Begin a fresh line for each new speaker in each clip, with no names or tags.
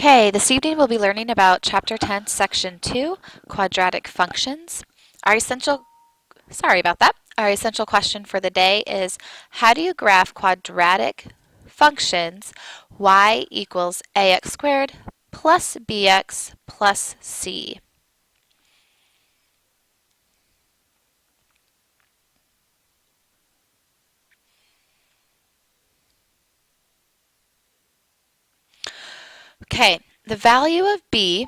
Okay, this evening we'll be learning about Chapter 10, Section 2, quadratic functions. Our essential, sorry about that. Our essential question for the day is, how do you graph quadratic functions y equals ax squared plus bx plus c? Okay, the value of b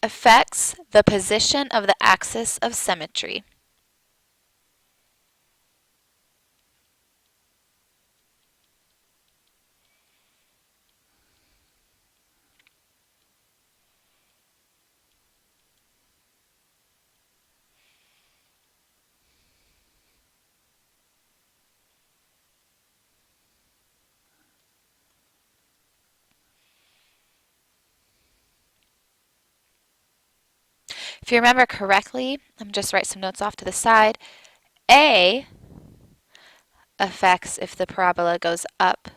affects the position of the axis of symmetry. If you remember correctly, I'm just write some notes off to the side. A affects if the parabola goes up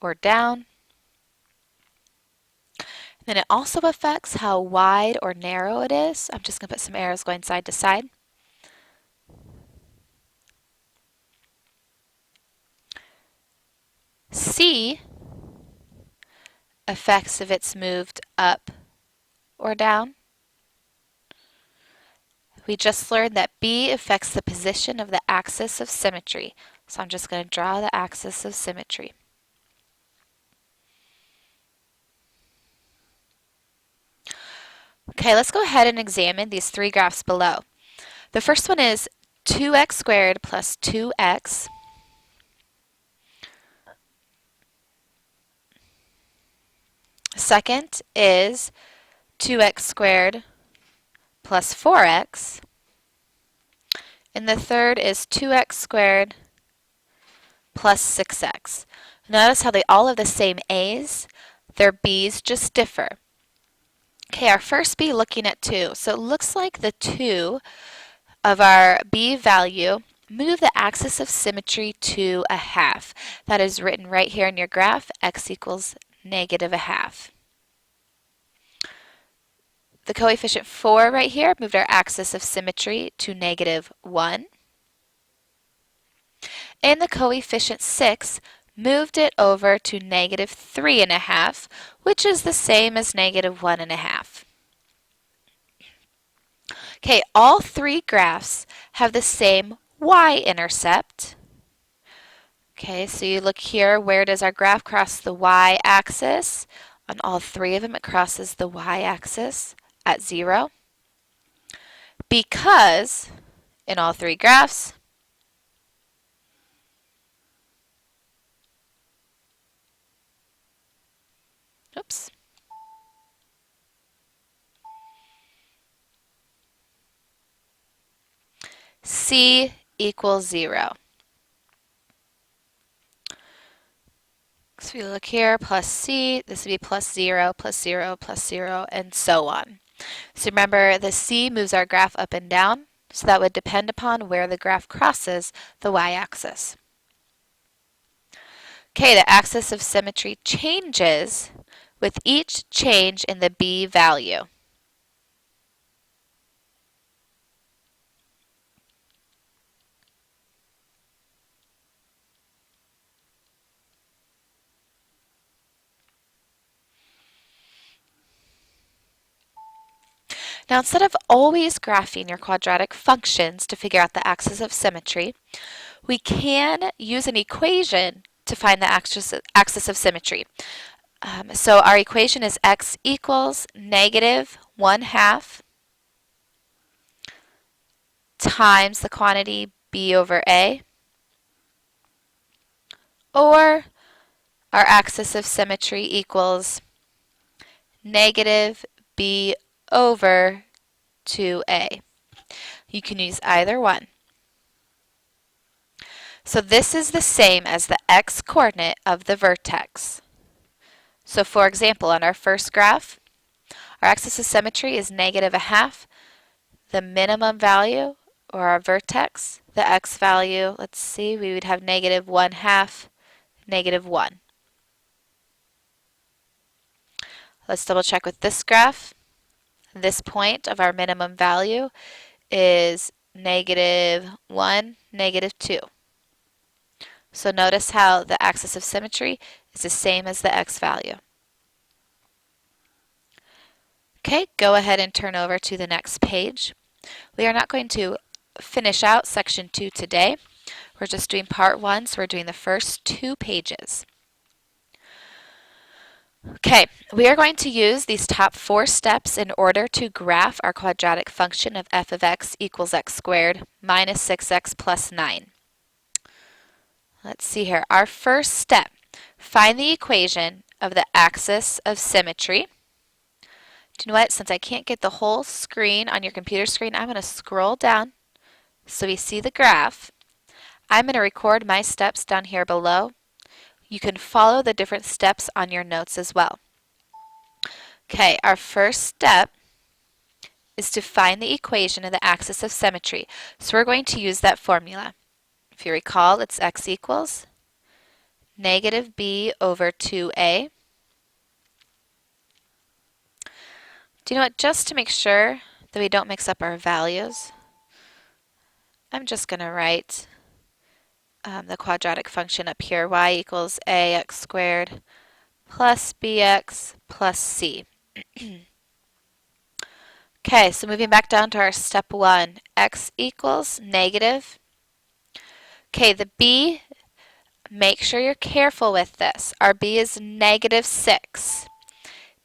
or down. Then it also affects how wide or narrow it is. I'm just going to put some arrows going side to side. C affects if it's moved up or down. We just learned that B affects the position of the axis of symmetry. So I'm just going to draw the axis of symmetry. Okay, let's go ahead and examine these three graphs below. The first one is 2x squared plus 2x. Second is 2x squared plus 4x. And the third is 2x squared plus 6x. Notice how they all have the same a's. Their b's just differ. Okay, our first b looking at 2. So it looks like the 2 of our b value move the axis of symmetry to a half. That is written right here in your graph, x equals negative a half. The coefficient 4 right here moved our axis of symmetry to negative 1. And the coefficient 6 moved it over to negative 3.5, which is the same as negative 1.5. Okay, all three graphs have the same y-intercept. Okay, so you look here, where does our graph cross the y-axis? On all three of them, it crosses the y-axis at 0. Because in all three graphs, oops, c equals 0. So we look here, plus c, this would be plus 0, plus 0, plus 0, and so on. So remember, the c moves our graph up and down, so that would depend upon where the graph crosses the y-axis. Okay, the axis of symmetry changes with each change in the b value. Now, instead of always graphing your quadratic functions to figure out the axis of symmetry, we can use an equation to find the axis of symmetry. So our equation is x equals negative 1/2 times the quantity b over a, or our axis of symmetry equals negative b over 2a. You can use either one. So this is the same as the x-coordinate of the vertex. So for example, on our first graph, our axis of symmetry is negative a half. The minimum value, or our vertex, the x value, let's see, we would have negative 1/2, negative 1. Let's double check with this graph. This point of our minimum value is -1, -2. So notice how the axis of symmetry is the same as the x value. Okay, go ahead and turn over to the next page. We are not going to finish out section 2 today. We're just doing part 1, so we're doing the first 2 pages. Okay, we are going to use these top 4 steps in order to graph our quadratic function of f of x equals x squared minus 6x plus 9. Let's see here. Our first step, find the equation of the axis of symmetry. Do you know what? Since I can't get the whole screen on your computer screen, I'm going to scroll down so we see the graph. I'm going to record my steps down here below. You can follow the different steps on your notes as well. Okay, our first step is to find the equation of the axis of symmetry. So we're going to use that formula. If you recall, it's x equals negative b over 2a. Do you know what? Just to make sure that we don't mix up our values, I'm just going to write the quadratic function up here, y equals ax squared plus bx plus c. Okay, so moving back down to our step 1, x equals negative. Okay, the b, make sure you're careful with this. Our b is -6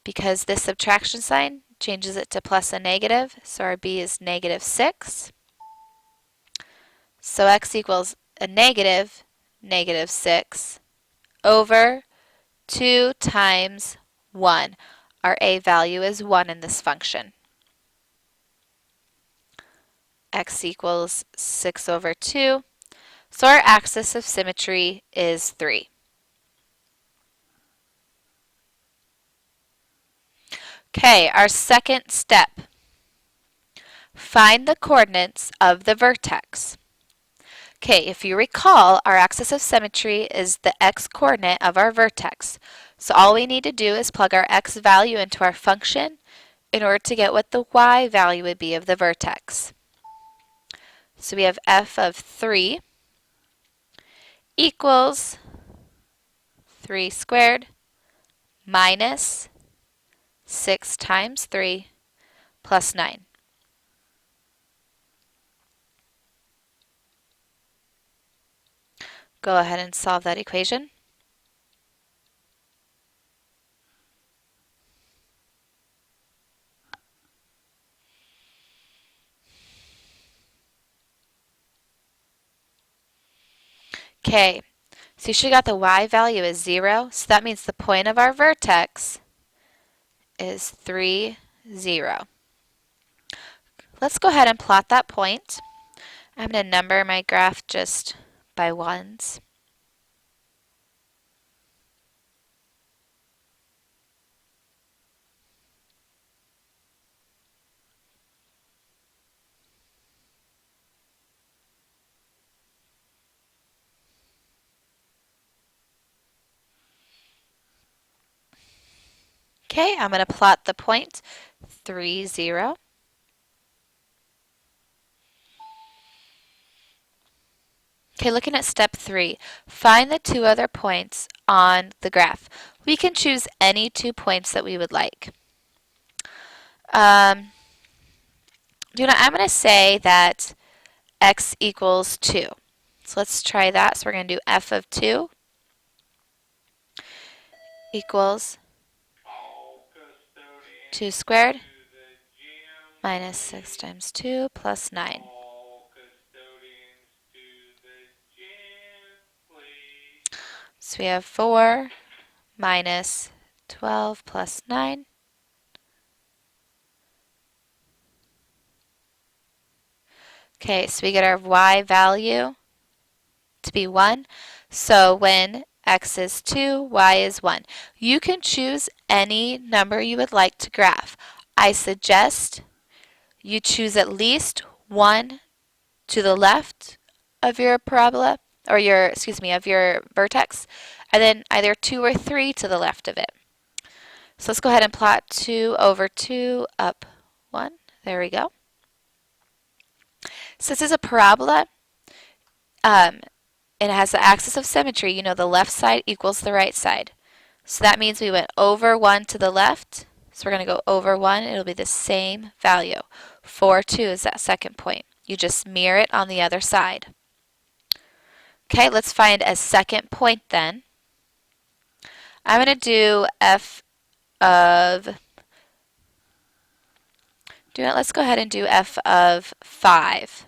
because this subtraction sign changes it to plus a negative, so our b is -6. So x equals a -6 over 2 times 1. Our a value is 1 in this function. X equals 6 over 2. So our axis of symmetry is 3. Okay, our second step. Find the coordinates of the vertex. Okay, if you recall, our axis of symmetry is the x-coordinate of our vertex. So all we need to do is plug our x value into our function in order to get what the y value would be of the vertex. So we have f of 3 equals 3 squared minus 6 times 3 plus 9. Go ahead and solve that equation. Okay, so you should have got the y value as 0, so that means the point of our vertex is 3, 0. Let's go ahead and plot that point. I'm going to number my graph just by ones. Okay, I'm going to plot the point 3, 0. Okay, looking at step 3, find the 2 other points on the graph. We can choose any 2 points that we would like. I'm going to say that x equals 2. So let's try that. So we're going to do f of 2 equals 2 squared minus 6 times 2 plus 9. So we have 4 minus 12 plus 9. Okay, so we get our y value to be 1. So when x is 2, y is 1. You can choose any number you would like to graph. I suggest you choose at least 1 to the left of your parabola, or of your vertex, and then either 2 or 3 to the left of it. So let's go ahead and plot 2 over 2 up 1. There we go. So this is a parabola. And it has the axis of symmetry. You know the left side equals the right side. So that means we went over 1 to the left. So we're going to go over 1. It'll be the same value. 4, 2 is that second point. You just mirror it on the other side. Okay, let's find a second point then. I'm going to do f of, let's go ahead and do f of 5.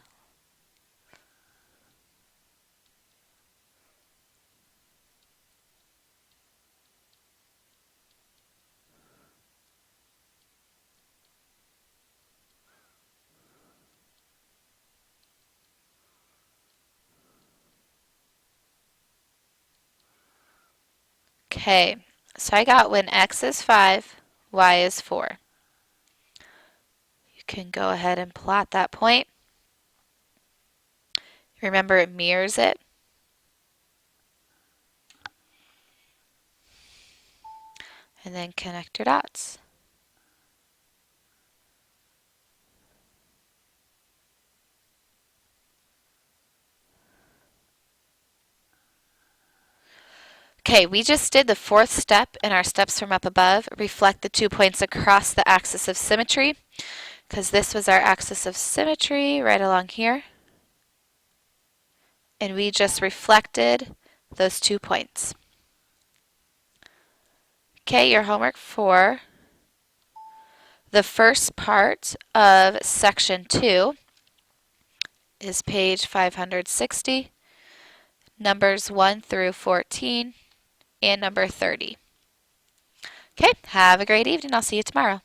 Okay, so I got when x is 5, y is 4. You can go ahead and plot that point. Remember, it mirrors it. And then connect your dots. Okay, we just did the fourth step in our steps from up above. Reflect the 2 points across the axis of symmetry, because this was our axis of symmetry right along here. And we just reflected those 2 points. Okay, your homework for the first part of section 2 is page 560, numbers 1 through 14, and number 30. Okay, have a great evening. I'll see you tomorrow.